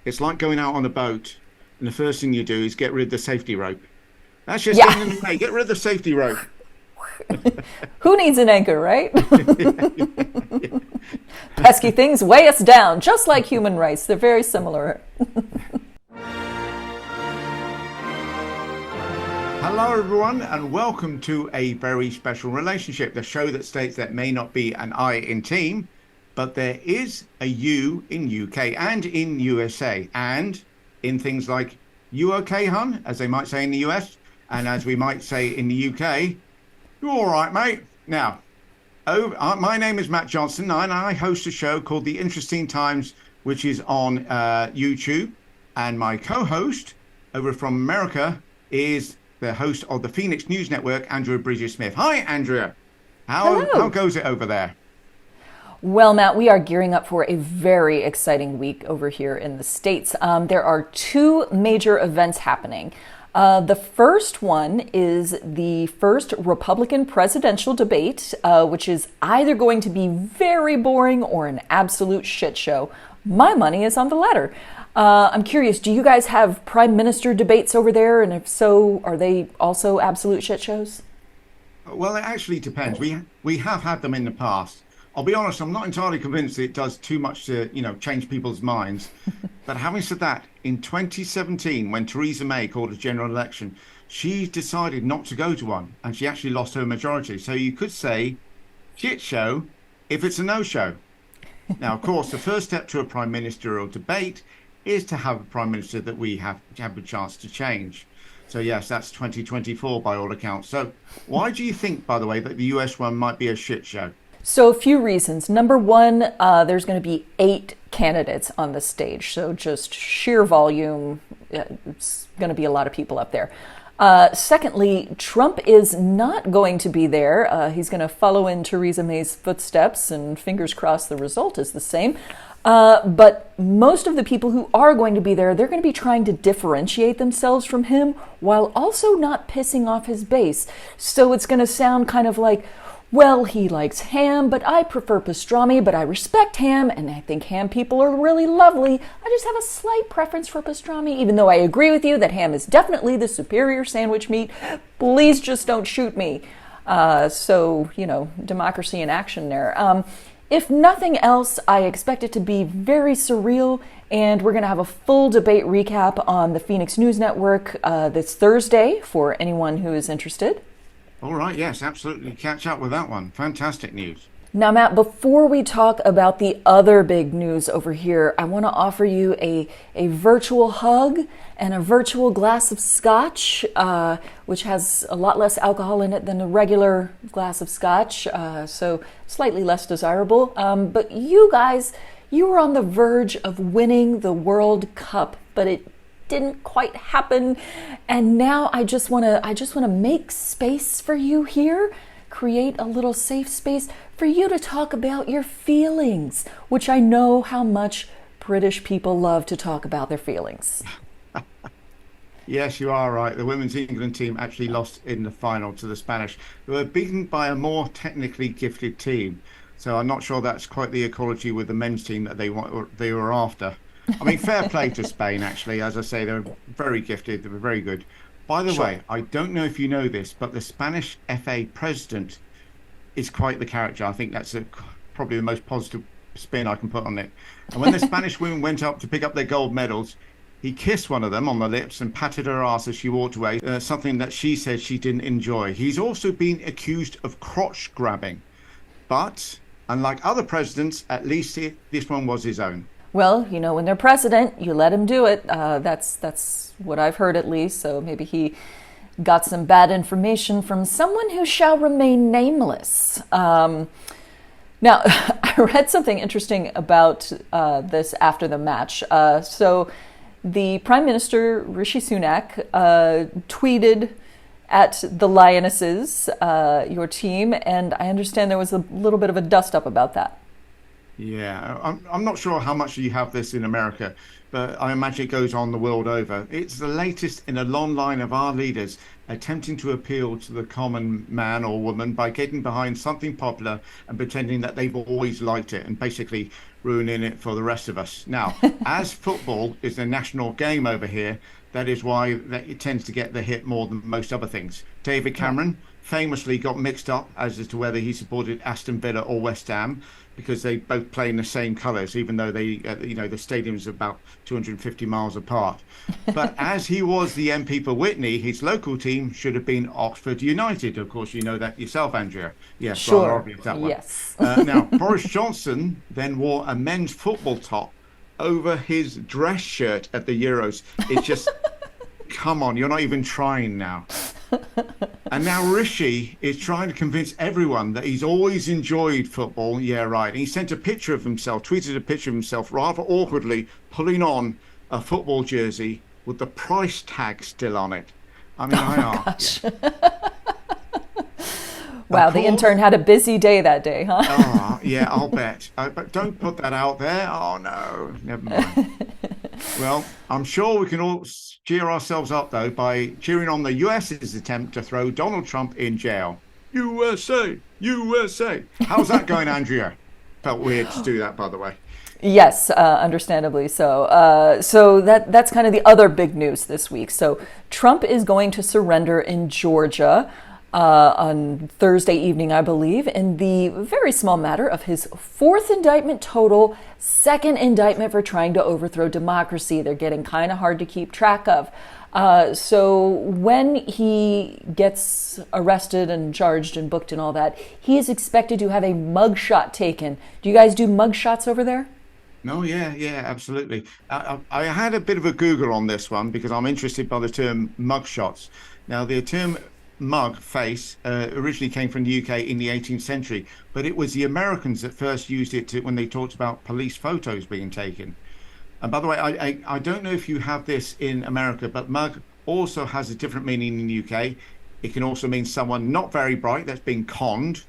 It's like going out on a boat, and the first thing you do is get rid of the safety rope. That's just Yeah. getting in the way. Get rid of the safety rope. Who needs an anchor, right? Yeah. Pesky things weigh us down, just like human rights. They're very similar. Hello, everyone, and welcome to A Very Special Relationship, the show that states there may not be an I in team, but there is a you in UK and in USA, and in things like "You okay, hun?" as they might say in the US, and as we might say in the UK, "You all right, mate?" Now, my name is Matt Johnson, and I host a show called The Interesting Times, which is on YouTube, and my co-host over from America is the host of the Phoenix News Network, Andrea Bridges-Smith. Hi, Andrea. How Hello. goes it over there? Well, Matt, we are gearing up for a very exciting week over here in the States. There are two major events happening. The first one is the first Republican presidential debate, which is either going to be very boring or an absolute shit show. My money is on the latter. I'm curious, do you guys have prime minister debates over there? And if so, are they also absolute shit shows? Well, it actually depends. We have had them in the past. I'll be honest, I'm not entirely convinced that it does too much to, change people's minds. But having said that, in 2017, when Theresa May called a general election, she decided not to go to one, and she actually lost her majority. So you could say shit show if it's a no-show. Now, of course, the first step to a prime ministerial debate is to have a prime minister that we have a chance to change. So yes, that's 2024 by all accounts. So why do you think, by the way, that the US one might be a shit show? So, a few reasons. Number one, there's going to be 8 candidates on the stage. So, just sheer volume, it's going to be a lot of people up there. Secondly, Trump is not going to be there. He's going to follow in Theresa May's footsteps, and fingers crossed the result is the same. But most of the people who are going to be there, they're going to be trying to differentiate themselves from him while also not pissing off his base. So it's going to sound kind of like, well, he likes ham, but I prefer pastrami, but I respect ham, and I think ham people are really lovely. I just have a slight preference for pastrami, even though I agree with you that ham is definitely the superior sandwich meat. Please just don't shoot me. Democracy in action there. If nothing else, I expect it to be very surreal, and we're going to have a full debate recap on the Phoenix News Network this Thursday for anyone who is interested. All right, yes, absolutely. Catch up with that one. Fantastic news. Now, Matt, before we talk about the other big news over here, I want to offer you a virtual hug and a virtual glass of scotch, which has a lot less alcohol in it than a regular glass of scotch, so slightly less desirable. But you guys, you were on the verge of winning the World Cup, but it didn't quite happen, and now I just want to make space for you here, create a little safe space for you to talk about your feelings, which I know how much British people love to talk about their feelings. Yes, you are right. The women's England team actually lost in the final to the Spanish. They were beaten by a more technically gifted team. So I'm not sure that's quite the equality with the men's team that they were after. I mean, fair play to Spain, actually. As I say, they're very gifted. They were very good. By the Sure. way, I don't know if you know this, but the Spanish FA president is quite the character. I think that's probably the most positive spin I can put on it. And when the Spanish women went up to pick up their gold medals, he kissed one of them on the lips and patted her ass as she walked away, something that she said she didn't enjoy. He's also been accused of crotch grabbing. But unlike other presidents, at least this one was his own. Well, when they're president, you let him do it. That's what I've heard at least. So maybe he got some bad information from someone who shall remain nameless. Now, I read something interesting about this after the match. So the Prime Minister, Rishi Sunak, tweeted at the Lionesses, your team, and I understand there was a little bit of a dust-up about that. Yeah, I'm not sure how much you have this in America, but I imagine it goes on the world over. It's the latest in a long line of our leaders attempting to appeal to the common man or woman by getting behind something popular and pretending that they've always liked it and basically ruining it for the rest of us. Now, as football is a national game over here, that is why that it tends to get the hit more than most other things. David Cameron famously got mixed up as to whether he supported Aston Villa or West Ham because they both play in the same colours, even though they, the stadiums are about 250 miles apart. But as he was the MP for Whitney, his local team should have been Oxford United. Of course, you know that yourself, Andrea. Yes, Sure. rather obvious that one. Yes. Now, Boris Johnson then wore a men's football top over his dress shirt at the Euros. It's just, come on, you're not even trying now. And now Rishi is trying to convince everyone that he's always enjoyed football. Yeah, right. And he sent a picture of himself, tweeted a picture of himself rather awkwardly pulling on a football jersey with the price tag still on it. I mean, Gosh. Wow, the intern had a busy day that day, huh? Oh, yeah, I'll bet. But don't put that out there. Oh, no, never mind. Well, I'm sure we can all cheer ourselves up, though, by cheering on the US's attempt to throw Donald Trump in jail. USA! USA! How's that going, Andrea? Felt weird to do that, by the way. Yes, understandably so. So that's kind of the other big news this week. So Trump is going to surrender in Georgia on Thursday evening, I believe, in the very small matter of his fourth indictment total, second indictment for trying to overthrow democracy. They're getting kind of hard to keep track of. So when he gets arrested and charged and booked and all that, he is expected to have a mugshot taken. Do you guys do mugshots over there? No, yeah, absolutely. I had a bit of a Google on this one because I'm interested by the term mugshots. Now, the term mug face originally came from the UK in the 18th century, but it was the Americans that first used it when they talked about police photos being taken. And by the way, I don't know if you have this in America, but mug also has a different meaning in the UK. It can also mean someone not very bright that's being conned,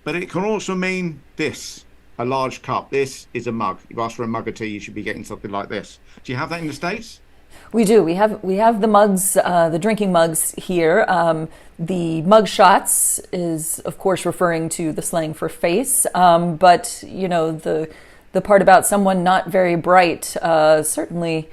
but it can also mean this, a large cup. This is a mug. You've asked for a mug of tea, you should be getting something like this. Do you have that in the States? We do. We have the mugs, the drinking mugs here. The mug shots is, of course, referring to the slang for face. But you know, the part about someone not very bright certainly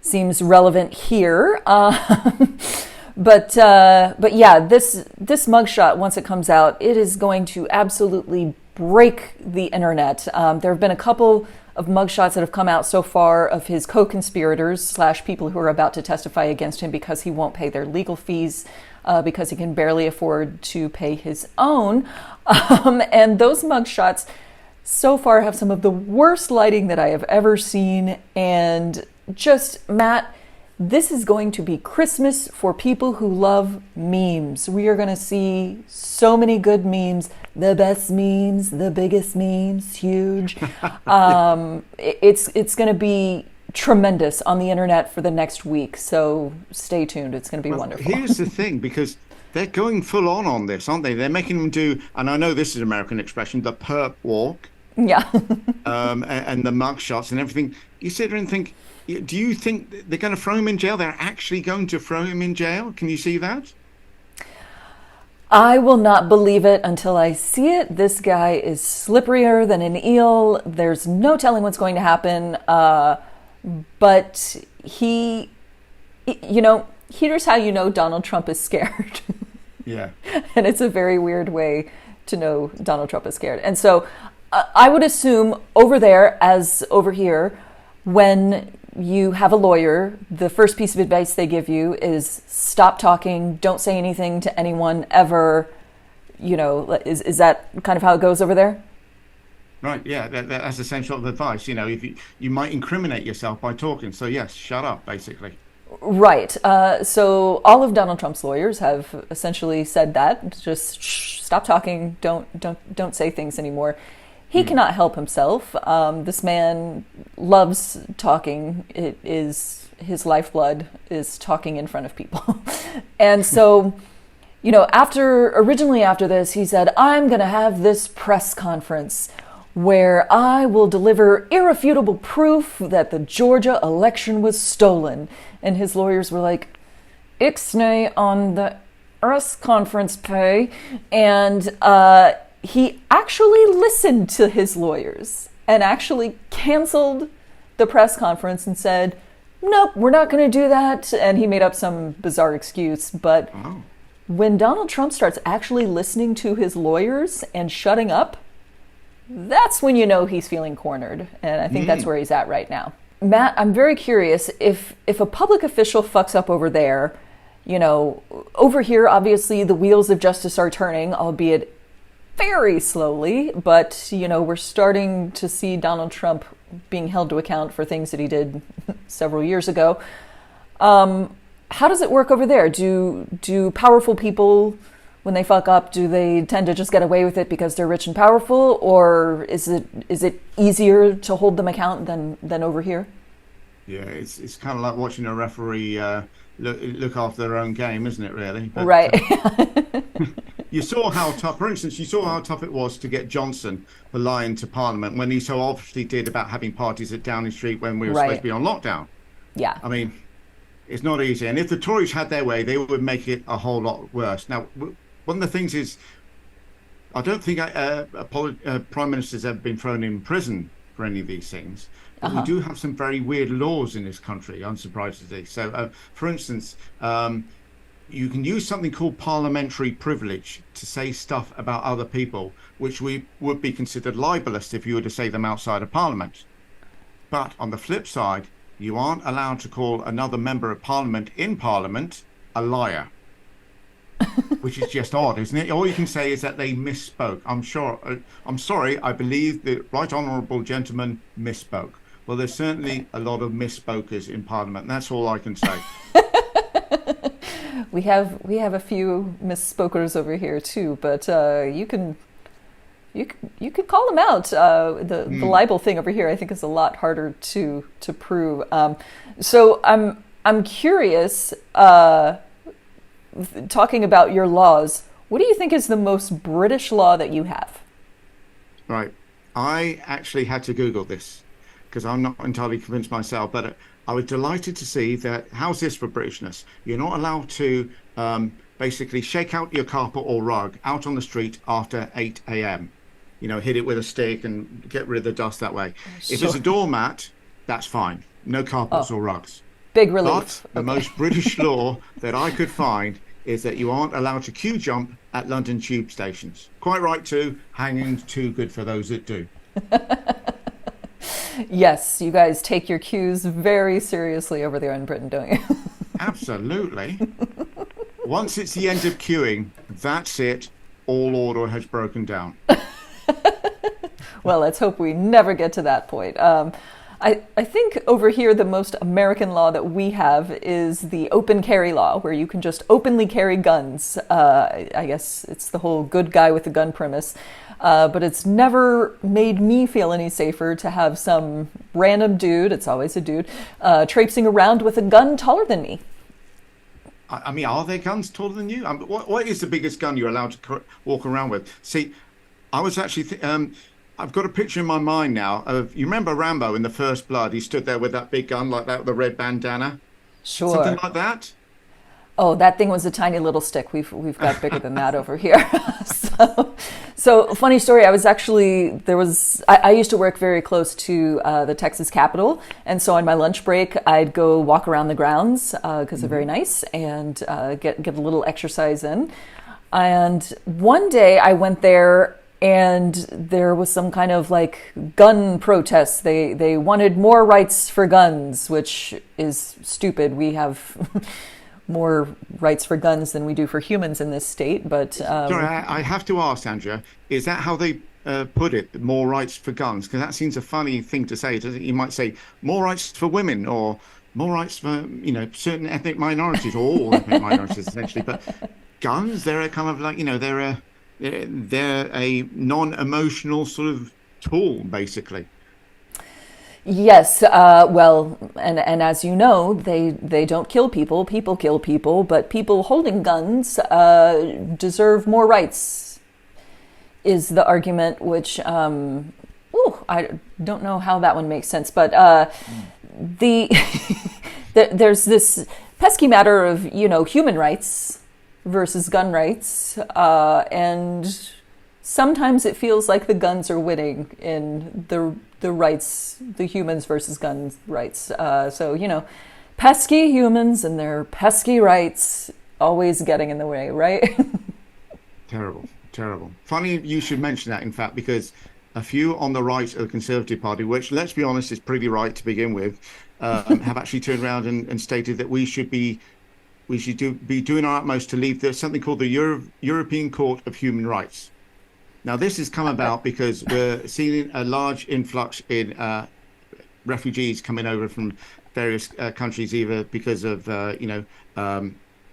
seems relevant here. But yeah, this mug shot, once it comes out, it is going to absolutely break the internet. There have been a couple of mugshots that have come out so far of his co-conspirators / people who are about to testify against him because he won't pay their legal fees because he can barely afford to pay his own. And those mugshots so far have some of the worst lighting that I have ever seen. And just, Matt, this is going to be Christmas for people who love memes. We are going to see so many good memes, the best memes, the biggest memes, huge. It's going to be tremendous on the internet for the next week. So stay tuned. It's going to be wonderful. Here's the thing, because they're going full on this, aren't they? They're making them do, and I know this is an American expression, the perp walk. Yeah. And the mug shots and everything. You sit there and think, do you think they're going to throw him in jail? They're actually going to throw him in jail? Can you see that? I will not believe it until I see it. This guy is slipperier than an eel. There's no telling what's going to happen. But here's how you know Donald Trump is scared. Yeah. And it's a very weird way to know Donald Trump is scared. And so I would assume over there, as over here, when you have a lawyer, the first piece of advice they give you is stop talking, don't say anything to anyone ever. You know, is that kind of how it goes over there? Right, yeah, that's essential advice. You know, if you might incriminate yourself by talking. So yes, shut up, basically. Right. So all of Donald Trump's lawyers have essentially said that. Just stop talking, don't say things anymore. He cannot help himself. This man loves talking. It is his lifeblood is talking in front of people. And so, you know, originally after this, he said, I'm going to have this press conference where I will deliver irrefutable proof that the Georgia election was stolen. And his lawyers were like, ixnay on the press conference pay. And he actually listened to his lawyers and actually canceled the press conference and said, nope, we're not going to do that. And he made up some bizarre excuse. But when Donald Trump starts actually listening to his lawyers and shutting up, that's when you know he's feeling cornered. And I think that's where he's at right now. Matt, I'm very curious, if a public official fucks up over there, you know, over here, obviously the wheels of justice are turning, albeit very slowly, but, you know, we're starting to see Donald Trump being held to account for things that he did several years ago. How does it work over there? Do powerful people, when they fuck up, do they tend to just get away with it because they're rich and powerful, or is it easier to hold them account than over here? Yeah, it's kind of like watching a referee look after their own game, isn't it? Really, but, right. You saw how tough, for instance, it was to get Johnson for lying to Parliament when he so obviously did about having parties at Downing Street when we were supposed to be on lockdown. Yeah. I mean, it's not easy. And if the Tories had their way, they would make it a whole lot worse. Now, one of the things is, I don't think prime ministers have been thrown in prison for any of these things. But we do have some very weird laws in this country, unsurprisingly. So, for instance, you can use something called parliamentary privilege to say stuff about other people, which would be considered libelous if you were to say them outside of Parliament. But on the flip side, you aren't allowed to call another member of Parliament in Parliament a liar, which is just odd, isn't it? All you can say is that they misspoke. I'm sorry, I believe the right honourable gentleman misspoke. Well, there's certainly a lot of misspokers in Parliament, and that's all I can say. We have a few misspokers over here too, but you can call them out. The libel thing over here, I think, is a lot harder to prove. So I'm curious. Talking about your laws, what do you think is the most British law that you have? Right, I actually had to Google this because I'm not entirely convinced myself, but I was delighted to see that, how's this for Britishness? You're not allowed to basically shake out your carpet or rug out on the street after 8 a.m. You know, hit it with a stick and get rid of the dust that way. If it's a doormat, that's fine. No carpets or rugs. Big relief. But the most British law that I could find is that you aren't allowed to queue jump at London tube stations. Quite right too. Hanging's too good for those that do. Yes, you guys take your cues very seriously over there in Britain, don't you? Absolutely. Once it's the end of queuing, that's it. All order has broken down. Well, let's hope we never get to that point. I think over here the most American law that we have is the open carry law, where you can just openly carry guns. I guess it's the whole good guy with the gun premise. But it's never made me feel any safer to have some random dude, it's always a dude, traipsing around with a gun taller than me. I mean, are there guns taller than you? What is the biggest gun you're allowed to walk around with? See, I was actually... I've got a picture in my mind now of, you remember Rambo in The First Blood? He stood there with that big gun like that with the red bandana. Sure. Something like that? Oh, that thing was a tiny little stick. We've got bigger than that over here. So funny story. I used to work very close to the Texas Capitol, and so on my lunch break, I'd go walk around the grounds because they're very nice and get a little exercise in. And one day I went there, and there was some kind of like gun protest. They wanted more rights for guns, which is stupid. We have more rights for guns than we do for humans in this state. But sorry, I have to ask, Andrea, is that how they put it? More rights for guns? Because that seems a funny thing to say. You might say more rights for women, or more rights for certain ethnic minorities, or all ethnic minorities essentially. But guns, they're a kind of like they're a non-emotional sort of tool, basically. Yes, well, and as you know, they don't kill people. People kill people, but people holding guns deserve more rights, is the argument, which, I don't know how that one makes sense, but there's this pesky matter of, human rights versus gun rights, and sometimes it feels like the guns are winning in the the rights, the humans versus gun rights. So, pesky humans and their pesky rights always getting in the way, right? Terrible, terrible. Funny you should mention that, in fact, because a few on the right of the Conservative Party, which, let's be honest, is pretty right to begin with, have actually turned around and stated that we should be doing our utmost to leave something called the European Court of Human Rights. Now, this has come about because we're seeing a large influx in refugees coming over from various countries, either because of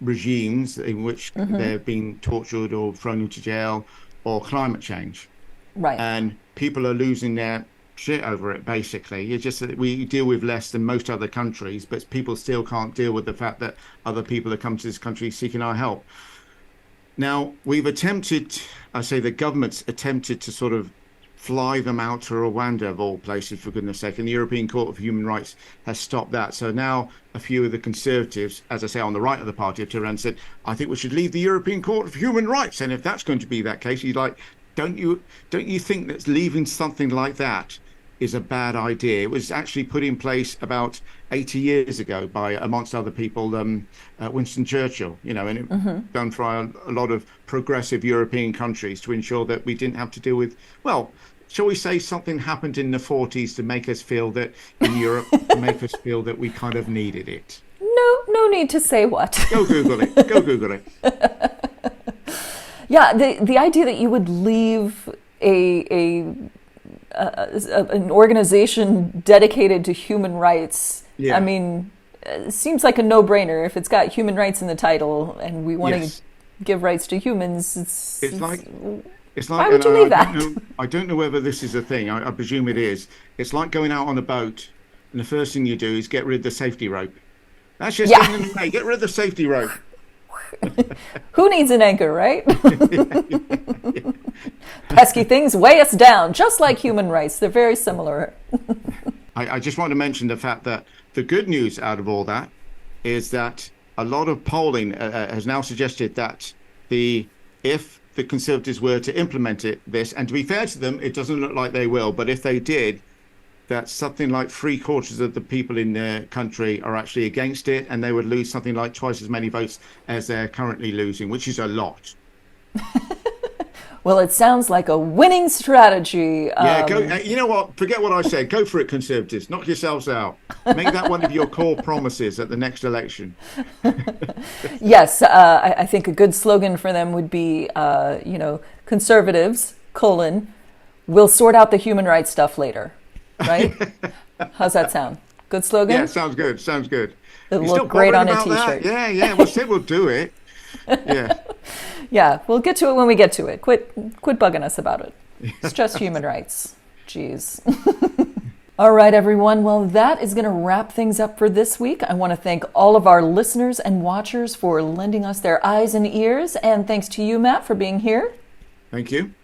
regimes in which they're being tortured or thrown into jail, or climate change. Right. And people are losing their shit over it, basically. It's just that we deal with less than most other countries, but people still can't deal with the fact that other people have come to this country seeking our help. Now, we've attempted, I say the government's attempted to sort of fly them out to Rwanda, of all places, for goodness sake, and the European Court of Human Rights has stopped that. So now a few of the Conservatives, as I say, on the right of the party, have turned around and said, I think we should leave the European Court of Human Rights. And if that's going to be that case, you're like, don't you think that leaving something like that is a bad idea? It was actually put in place about 80 years ago by, amongst other people, Winston Churchill, and it done for a lot of progressive European countries to ensure that we didn't have to deal with, well, shall we say something happened in the 40s to make us feel that in Europe, to make us feel that we kind of needed it. No need to say what. Go Google it. Go Google it. Yeah, the idea that you would leave an organization dedicated to human rights, Yeah. I mean, it seems like a no-brainer. If it's got human rights in the title and we want to give rights to humans, it's like, why would you leave that? I don't know whether this is a thing. I presume it is. It's like going out on a boat, and the first thing you do is get rid of the safety rope. That's just getting in the way. Get rid of the safety rope. Who needs an anchor, right? Pesky things weigh us down, just like human rights. They're very similar. I just want to mention the fact that the good news out of all that is that a lot of polling has now suggested that if the Conservatives were to implement this, and to be fair to them, it doesn't look like they will, but if they did, that something like 3/4 of the people in the country are actually against it, and they would lose something like twice as many votes as they're currently losing, which is a lot. Well, it sounds like a winning strategy. Yeah, go. You know what? Forget what I said. Go for it, Conservatives. Knock yourselves out. Make that one of your core promises at the next election. Yes, I think a good slogan for them would be, Conservatives, we'll sort out the human rights stuff later. Right? How's that sound? Good slogan? Yeah, sounds good. Sounds good. It'll look great on a t-shirt. That? Yeah. We said we'll do it. Yeah. Yeah, we'll get to it when we get to it. Quit bugging us about it. It's just human rights. Jeez. All right, everyone. Well, that is going to wrap things up for this week. I want to thank all of our listeners and watchers for lending us their eyes and ears. And thanks to you, Matt, for being here. Thank you.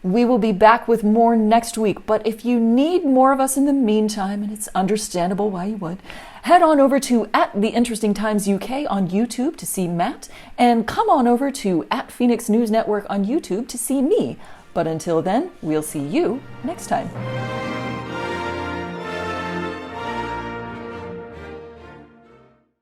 We will be back with more next week, but if you need more of us in the meantime, and it's understandable why you would, head on over to @TheInterestingTimesUK on YouTube to see Matt, and come on over to @Phoenix News Network on YouTube to see me. But until then, we'll see you next time.